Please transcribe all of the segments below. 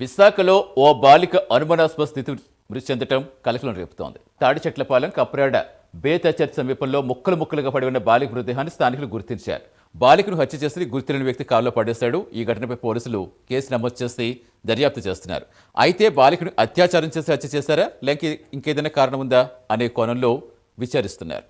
విశాఖలో ఓ బాలిక అనుమానాస్పద స్థితి మృతి చెందటం కలకలం రేపుతోంది. తాడిచెట్లపాలెం కప్రాడ బేత చర్చ్ సమీపంలో ముక్కలుగా పడి ఉన్న బాలిక మృతదేహాన్ని స్థానికులు గుర్తించారు. బాలికను హత్య చేసి గుర్తులేని వ్యక్తి కారులో పడేశాడు. ఈ ఘటనపై పోలీసులు కేసు నమోదు చేసి దర్యాప్తు చేస్తున్నారు. అయితే బాలికను అత్యాచారం చేసి హత్య చేశారా లేక ఇంకేదైనా కారణం ఉందా అనే కోణంలో విచారిస్తున్నారు.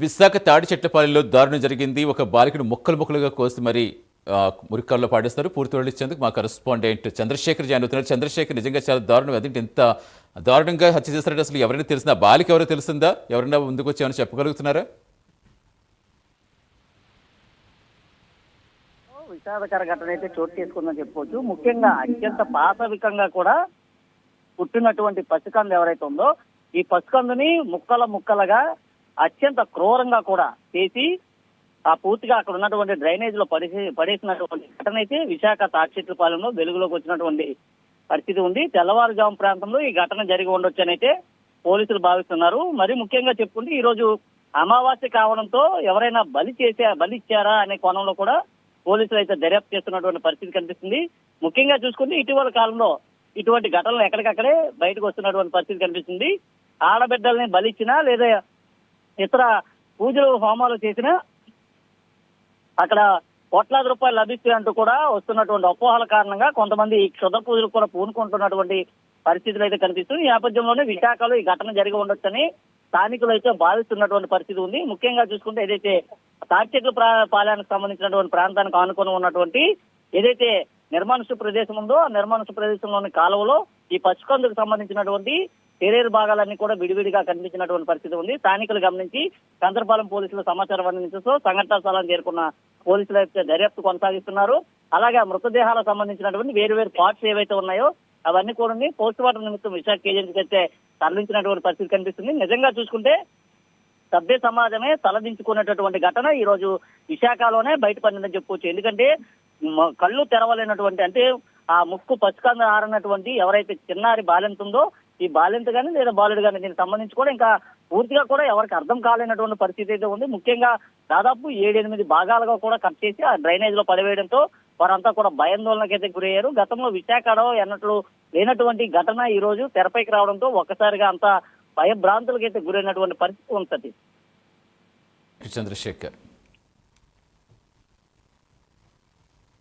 విశాఖ తాడిచెట్లపాలెంలో దారుణం జరిగింది. ఒక బాలికను ముక్కలుగా కోసి మరి మురికాల్లో పాడేస్తారు. పూర్తి వివరించేందుకు మా కరెస్పాండెంట్ చంద్రశేఖర్ జాయిన్ అవుతున్నారు. చంద్రశేఖర్, నిజంగా చాలా దారుణం. అదేంటి ఎంత దారుణంగా హత్య చేస్తారంటే అసలు ఎవరైనా తెలిసిందా? బాలిక ఎవరో తెలిసిందా? ఎవరైనా ముందుకు వచ్చి ఏమైనా చెప్పగలుగుతున్నారా? విషాదకర ఘటన అయితే చోటు చేసుకుందని చెప్పుకోవచ్చు. ముఖ్యంగా అత్యంత పాశవికంగా కూడా పుట్టినటువంటి పసికందు ఎవరైతే ఉందో ఈ పసికందుని ముక్కలుగా అత్యంత క్రూరంగా కూడా చేసి పూర్తిగా అక్కడ ఉన్నటువంటి డ్రైనేజ్ లో పడేసినటువంటి ఘటన అయితే విశాఖ తాడిచెట్లపాలెంలో వెలుగులోకి వచ్చినటువంటి పరిస్థితి ఉంది. తెల్లవారుజాము ప్రాంతంలో ఈ ఘటన జరిగి ఉండొచ్చనైతే పోలీసులు భావిస్తున్నారు. మరి ముఖ్యంగా చెప్పుకుంటే ఈ రోజు అమావాస్య కావడంతో ఎవరైనా బలి ఇచ్చారా అనే కోణంలో కూడా పోలీసులు అయితే దర్యాప్తు చేస్తున్నటువంటి పరిస్థితి కనిపిస్తుంది. ముఖ్యంగా చూసుకుంటే ఇటీవల కాలంలో ఇటువంటి ఘటనలు ఎక్కడికక్కడే బయటకు వస్తున్నటువంటి పరిస్థితి కనిపిస్తుంది. ఆడబిడ్డల్ని బలిచ్చినా లేదా ఇతర పూజలు హోమాలు చేసినా అక్కడ కోట్లాది రూపాయలు లభిస్తాయి అంటూ కూడా వస్తున్నటువంటి అపోహల కారణంగా కొంతమంది ఈ క్షుద్ర పూజలు కూడా పూనుకుంటున్నటువంటి పరిస్థితులు అయితే కనిపిస్తుంది. ఈ నేపథ్యంలోనే విశాఖలో ఈ ఘటన జరిగి ఉండొచ్చని స్థానికులు అయితే భావిస్తున్నటువంటి పరిస్థితి ఉంది. ముఖ్యంగా చూసుకుంటే ఏదైతే తాడిచెట్లపాలెంకి సంబంధించినటువంటి ప్రాంతానికి ఆనుకొని ఉన్నటువంటి ఏదైతే నిర్మానుష్య ప్రదేశం ఉందో ఆ నిర్మానుష్య ప్రదేశంలోని కాలువలో ఈ పచ్చికందుకు సంబంధించినటువంటి శరీర భాగాలన్నీ కూడా విడివిడిగా కనిపించినటువంటి పరిస్థితి ఉంది. స్థానికులు గమనించి చంద్రపాలెం పోలీసులు సమాచారం అందించడంతో సంఘటనా స్థలాన్ని చేరుకున్న పోలీసులు అయితే దర్యాప్తు కొనసాగిస్తున్నారు. అలాగే మృతదేహాలకు సంబంధించినటువంటి వేరు పార్ట్స్ ఏవైతే ఉన్నాయో అవన్నీ కూడా పోస్ట్ మార్టం నిమిత్తం విశాఖ ఏజెన్సీకి అయితే తరలించినటువంటి పరిస్థితి కనిపిస్తుంది. నిజంగా చూసుకుంటే సభ్య సమాజమే తలదించుకునేటటువంటి ఘటన ఈ రోజు విశాఖలోనే బయటపడిందని చెప్పుకోవచ్చు. ఎందుకంటే కళ్ళు తెరవలేనటువంటి అంటే ఆ ముక్కు పచ్చికంద ఆరనటువంటి ఎవరైతే చిన్నారి బాలింత ఉందో ఈ బాలింత కానీ లేదా బాలుడు కానీ దీనికి సంబంధించి కూడా ఇంకా పూర్తిగా కూడా ఎవరికి అర్థం కాలేనటువంటి పరిస్థితి అయితే ఉంది. ముఖ్యంగా దాదాపు 7-8 భాగాలుగా కూడా కట్ చేసి ఆ డ్రైనేజ్ లో పడివేయడంతో వారంతా కూడా భయాందోళనకైతే గురయ్యారు. గతంలో విశాఖలో ఎన్నట్లు లేనటువంటి ఘటన ఈ రోజు తెరపైకి రావడంతో ఒక్కసారిగా అంతా భయభ్రాంతులకైతే గురైనటువంటి పరిస్థితి ఉంది. చంద్రశేఖర్.